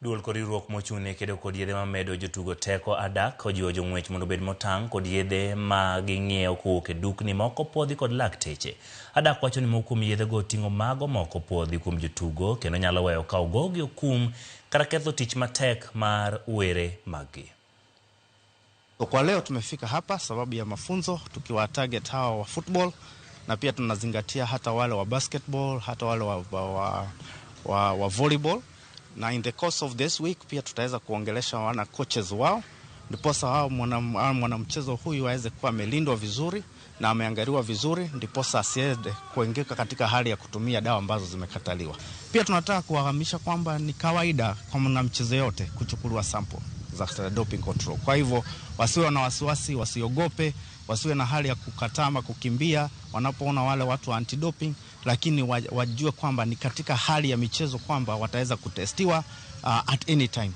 Duol kod riwruok mochune kedo kod yedhe mamedo jotugo teko adak ojiwo jong'wech mondo obed motang kod yedhe ma ginyiewo kowuok e dukni maok opuodhi kod lakteche. Adak wacho ni moko kuom yedhego ting'o mago maok opuodhi kuom jotugo kendo nyalo weyo ka ogogi okum kata ketho tich matek mar were maggi. Kwa leo tumefika hapa sababu ya mafunzo tukiwa target hawa wa football na pia tunazingatia hata wale wa basketball, hata wale wa volleyball. Na in the course of this week pia tutaweza kuongelesha wana coaches wao ndiposa hao mwanamchezo huyu aweze kuwa amelindwa vizuri na ameangaliwa vizuri ndiposa asiende kuingika katika hali ya kutumia dawa ambazo zimekataliwa. Pia tunataka kuwahamisha kwamba ni kawaida kwa mwanamchezo yote kuchukuliwa sample za doping control. Kwa hivyo wasiwe na wasiwasi, wasiogope, wasiwe na hali ya kukatama, kukimbia wanapoona wale watu wa anti-doping, lakini wajue kwamba ni katika hali ya michezo kwamba wataweza kutestiwa at any time.